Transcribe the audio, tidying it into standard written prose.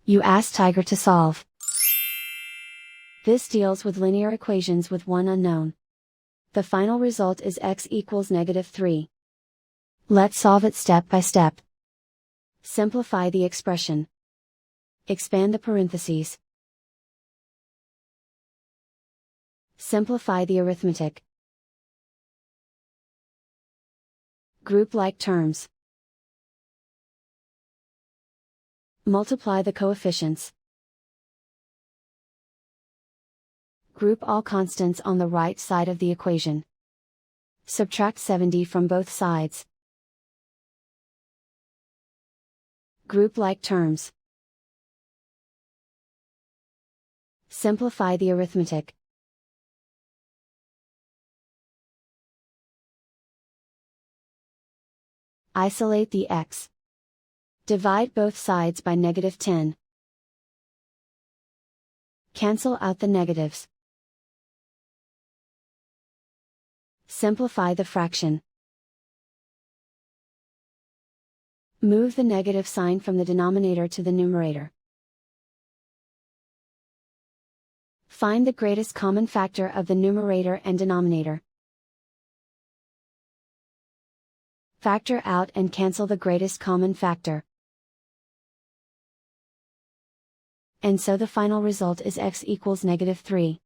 You ask Tiger to solve. This deals with linear equations with one unknown. The final result is x equals -3. Let's solve it step by step. Simplify the expression. Expand the parentheses. Simplify the arithmetic. Group like terms. Multiply the coefficients. Group all constants on the right side of the equation. Subtract 70 from both sides. Group like terms. Simplify the arithmetic. Isolate the x. Divide both sides by -10. Cancel out the negatives. Simplify the fraction. Move the negative sign from the denominator to the numerator. Find the greatest common factor of the numerator and denominator. Factor out and cancel the greatest common factor. And so the final result is x equals -3.